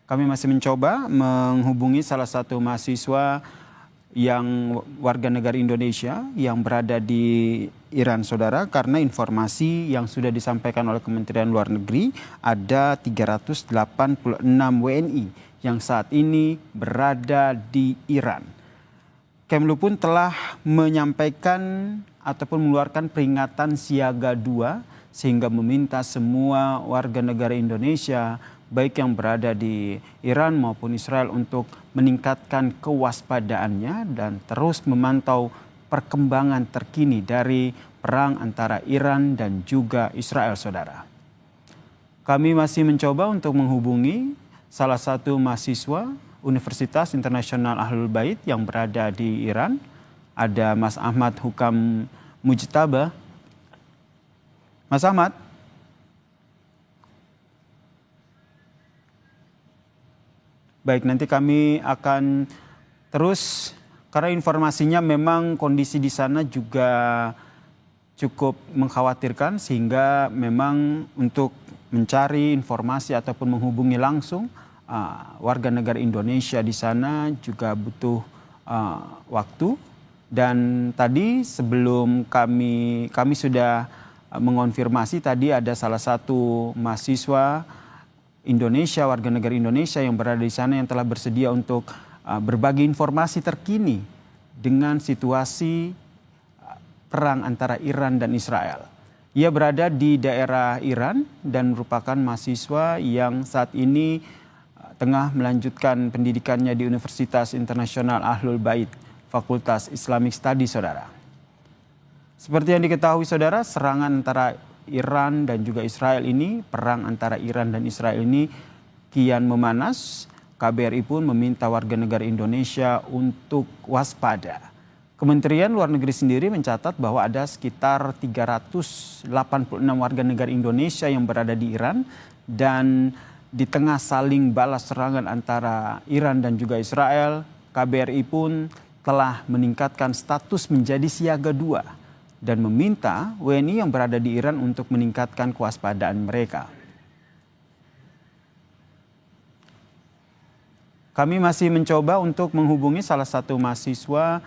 Kami masih mencoba menghubungi salah satu mahasiswa yang warga negara Indonesia yang berada di Iran, saudara, karena informasi yang sudah disampaikan oleh Kementerian Luar Negeri ada 386 WNI yang saat ini berada di Iran. Kemlu pun telah menyampaikan ataupun mengeluarkan peringatan siaga 2 sehingga meminta semua warga negara Indonesia baik yang berada di Iran maupun Israel untuk meningkatkan kewaspadaannya dan terus memantau perkembangan terkini dari perang antara Iran dan juga Israel, saudara. Kami masih mencoba untuk menghubungi salah satu mahasiswa Universitas Internasional Ahlul Bait yang berada di Iran. Ada Mas Ahmad Hukam Mujtaba. Mas Ahmad. Baik, nanti kami akan terus karena informasinya memang kondisi di sana juga cukup mengkhawatirkan sehingga memang untuk mencari informasi ataupun menghubungi langsung warga negara Indonesia di sana juga butuh waktu. Dan tadi sebelum kami sudah mengonfirmasi tadi ada salah satu mahasiswa Indonesia, warga negara Indonesia yang berada di sana yang telah bersedia untuk berbagi informasi terkini dengan situasi perang antara Iran dan Israel. Ia berada di daerah Iran dan merupakan mahasiswa yang saat ini tengah melanjutkan pendidikannya di Universitas Internasional Ahlul Bait, Fakultas Islamic Studies, saudara. Seperti yang diketahui, saudara, serangan antara Iran dan juga Israel ini, perang antara Iran dan Israel ini kian memanas. KBRI pun meminta warga negara Indonesia untuk waspada. Kementerian Luar Negeri sendiri mencatat bahwa ada sekitar 386 warga negara Indonesia yang berada di Iran, dan di tengah saling balas serangan antara Iran dan juga Israel, KBRI pun telah meningkatkan status menjadi siaga 2 dan meminta WNI yang berada di Iran untuk meningkatkan kewaspadaan mereka. Kami masih mencoba untuk menghubungi salah satu mahasiswa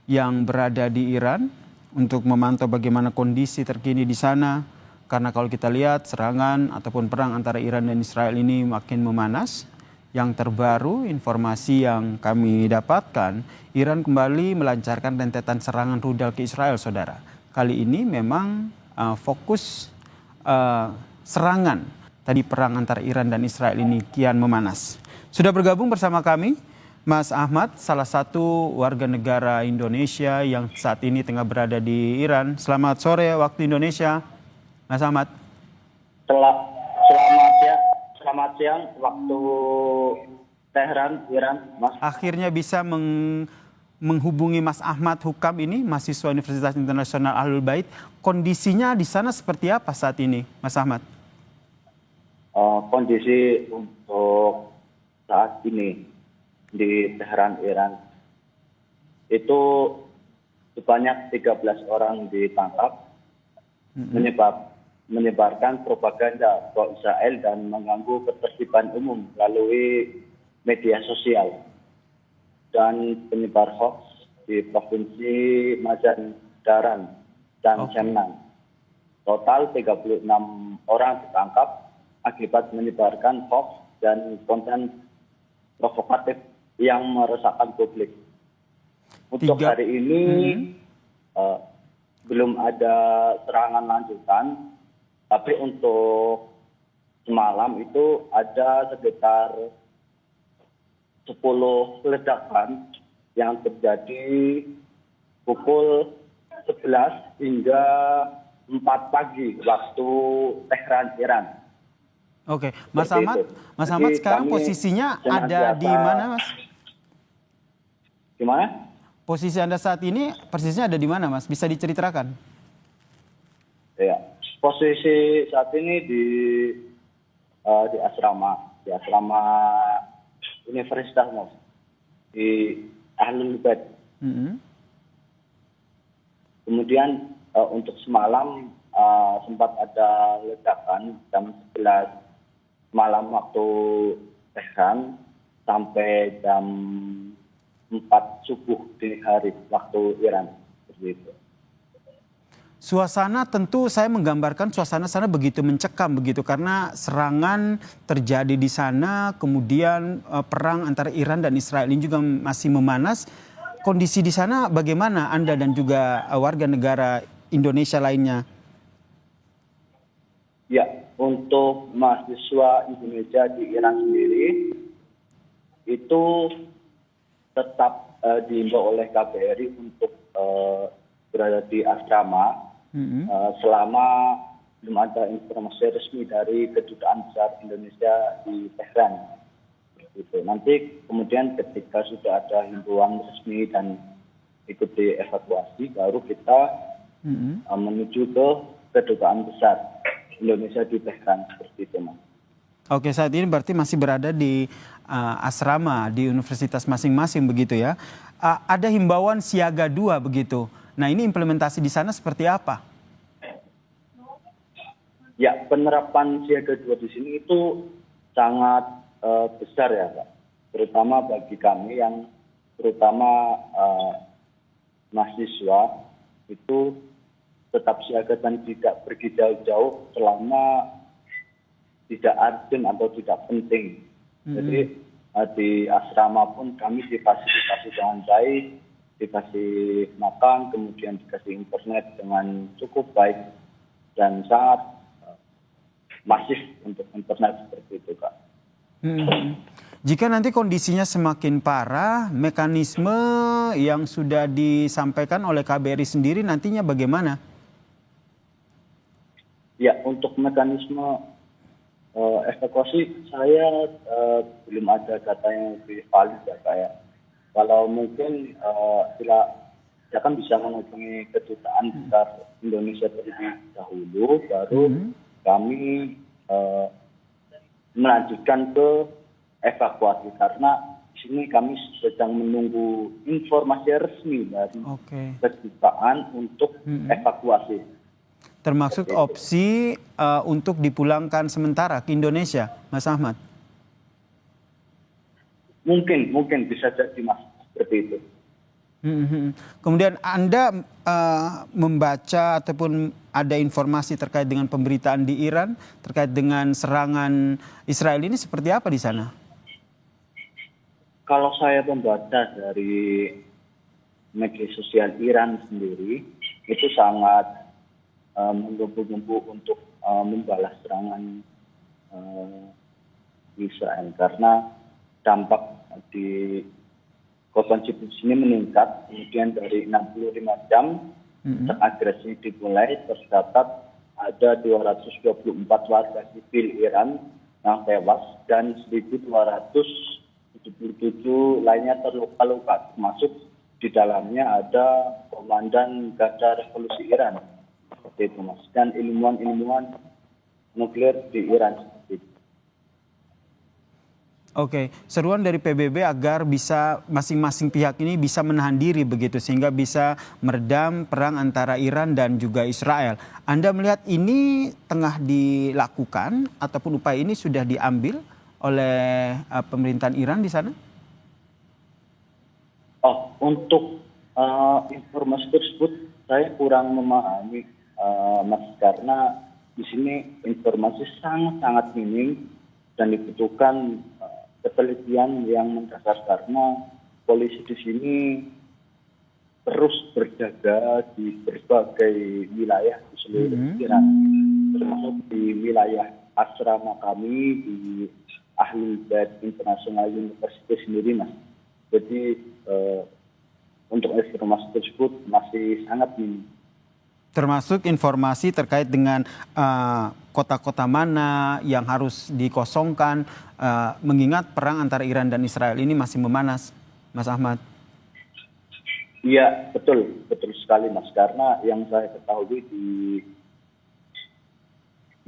yang berada di Iran untuk memantau bagaimana kondisi terkini di sana. Karena kalau kita lihat serangan ataupun perang antara Iran dan Israel ini makin memanas. Yang terbaru informasi yang kami dapatkan, Iran kembali melancarkan rentetan serangan rudal ke Israel, saudara. Kali ini memang fokus serangan tadi perang antara Iran dan Israel ini kian memanas. Sudah bergabung bersama kami Mas Ahmad, salah satu warga negara Indonesia yang saat ini tengah berada di Iran. Selamat sore waktu Indonesia, Mas Ahmad. Selamat siang waktu Teheran, Iran, Mas. Akhirnya bisa menghubungi Mas Ahmad Hukam ini, mahasiswa Universitas Internasional Ahlul Bait. Kondisinya di sana seperti apa saat ini, Mas Ahmad? Kondisi untuk saat ini di Teheran, Iran itu sebanyak 13 orang ditangkap, menyebarkan propaganda pro Israel dan mengganggu ketertiban umum melalui media sosial dan penyebar hoax di Provinsi Mazandaran dan Semnan. Total 36 orang ditangkap akibat menyebarkan hoax dan konten provokatif yang meresahkan publik. Untuk hari ini belum ada serangan lanjutan, tapi untuk semalam itu ada sekitar 10 ledakan yang terjadi pukul 11 hingga 4 pagi waktu Tehran, Iran. Oke, Mas Ahmad sekarang posisinya ada di mana, Mas? Gimana? Posisi Anda saat ini persisnya ada di mana, Mas? Bisa diceritakan? Ya, posisi saat ini di asrama Universitas, Mas, di Ahlul Bait. Kemudian untuk semalam sempat ada ledakan jam 11 malam waktu Tehran sampai jam 4 subuh dini hari waktu Iran. Seperti itu. Suasana tentu saya menggambarkan suasana sana begitu mencekam begitu karena serangan terjadi di sana, kemudian perang antara Iran dan Israel ini juga masih memanas. Kondisi di sana bagaimana Anda dan juga warga negara Indonesia lainnya? Ya, untuk mahasiswa Indonesia di Iran sendiri itu tetap diimbau oleh KBRI untuk berada di asrama selama belum ada informasi resmi dari Kedutaan Besar Indonesia di Tehran. Gitu. Nanti kemudian ketika sudah ada himbauan resmi dan ikut dievakuasi, baru kita menuju ke Kedutaan Besar Indonesia di Tehran. Seperti itu, Mas. Oke, saat ini berarti masih berada di asrama di universitas masing-masing begitu ya. Ada himbauan siaga 2 begitu. Nah, ini implementasi di sana seperti apa? Ya, penerapan siaga 2 di sini itu sangat besar ya, Pak. Terutama bagi kami yang terutama mahasiswa itu tetap siaga dan tidak pergi jauh-jauh selama tidak urgent atau tidak penting. Jadi di asrama pun kami difasilitasi dengan baik, dikasih makan, kemudian dikasih internet dengan cukup baik dan sangat masif untuk internet seperti itu, Kak. Jika nanti kondisinya semakin parah, mekanisme yang sudah disampaikan oleh KBRI sendiri nantinya bagaimana? Ya, untuk mekanisme evakuasi saya belum ada data yang lebih valid ya, Kak ya. Kalau mungkin kita kan bisa menghubungi Kedutaan Besar Indonesia terlebih dahulu, baru kami melanjutkan ke evakuasi karena di sini kami sedang menunggu informasi resmi dari Kedutaan untuk evakuasi. Termasuk opsi untuk dipulangkan sementara ke Indonesia, Mas Ahmad? Mungkin bisa jadi, Mas, seperti itu. Kemudian Anda membaca ataupun ada informasi terkait dengan pemberitaan di Iran terkait dengan serangan Israel ini seperti apa di sana? Kalau saya membaca dari media sosial Iran sendiri itu sangat menggembu-gembu untuk membalas serangan Israel karena dampak di korban jiwa ini meningkat, kemudian dari 65 jam agresi dimulai tercatat ada 224 warga sipil Iran yang tewas dan 1.277 lainnya terluka-luka, termasuk di dalamnya ada Komandan Garda Revolusi Iran, seperti itu, Mas, dan ilmuwan-ilmuwan nuklir di Iran. Oke, seruan dari PBB agar bisa masing-masing pihak ini bisa menahan diri begitu sehingga bisa meredam perang antara Iran dan juga Israel. Anda melihat ini tengah dilakukan ataupun upaya ini sudah diambil oleh pemerintahan Iran di sana? Oh, untuk informasi tersebut saya kurang memahami, Mas, karena di sini informasi sangat minim dan dibutuhkan ketelitian yang mendasar karena polisi di sini terus berjaga di berbagai wilayah di seluruh Iran, termasuk di wilayah asrama kami di Ahlul Bait International University sendiri, Mas. Jadi untuk informasi tersebut masih sangat minim. Termasuk informasi terkait dengan kota-kota mana yang harus dikosongkan, mengingat perang antara Iran dan Israel ini masih memanas, Mas Ahmad. Iya, betul sekali, Mas. Karena yang saya ketahui di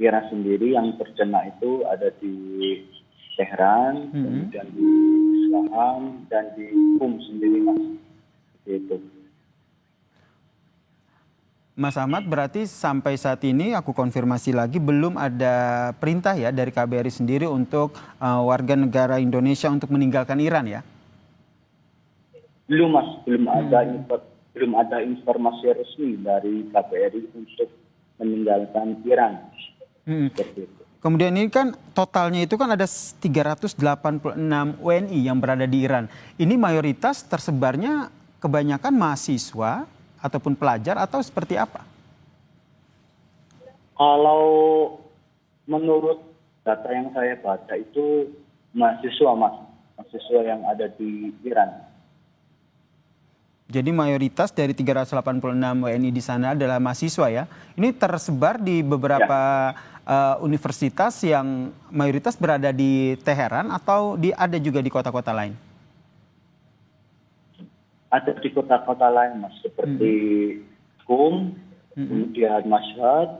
Iran sendiri yang terkena itu ada di Tehran, kemudian di Isfahan dan di Qum sendiri, Mas. Itu. Mas Ahmad, berarti sampai saat ini aku konfirmasi lagi belum ada perintah ya dari KBRI sendiri untuk warga negara Indonesia untuk meninggalkan Iran ya? Belum Mas, belum ada informasi resmi dari KBRI untuk meninggalkan Iran. Seperti itu. Kemudian ini kan totalnya itu kan ada 386 WNI yang berada di Iran. Ini mayoritas tersebarnya kebanyakan mahasiswa ataupun pelajar atau seperti apa? Kalau menurut data yang saya baca itu mahasiswa Mas, mahasiswa yang ada di Iran. Jadi mayoritas dari 386 WNI di sana adalah mahasiswa ya. Ini tersebar di beberapa universitas yang mayoritas berada di Teheran atau ada juga di kota-kota lain? Ada di kota-kota lain Mas, seperti Qum, kemudian Mashhad,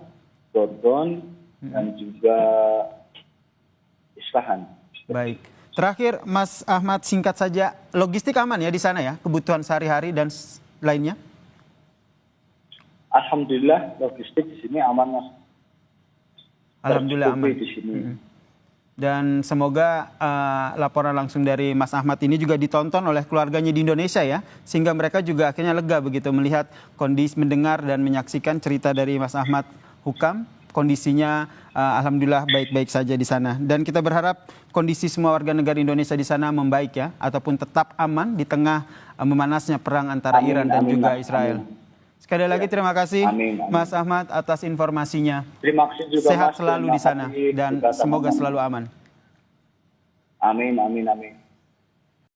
Gordon, dan juga Isfahan. Baik. Terakhir Mas Ahmad, singkat saja, logistik aman ya di sana ya? Kebutuhan sehari-hari dan lainnya? Alhamdulillah logistik di sini aman Mas. Alhamdulillah aman. Di sini. Dan semoga laporan langsung dari Mas Ahmad ini juga ditonton oleh keluarganya di Indonesia ya, sehingga mereka juga akhirnya lega begitu melihat kondisi, mendengar dan menyaksikan cerita dari Mas Ahmad Hukam. Kondisinya alhamdulillah baik-baik saja di sana. Dan kita berharap kondisi semua warga negara Indonesia di sana membaik ya, ataupun tetap aman di tengah memanasnya perang antara Iran dan juga Israel. Sekali lagi terima kasih Mas Ahmad atas informasinya. Terima kasih juga Sehat Mas, selalu di sana dan semoga selalu aman. Amin, amin, amin.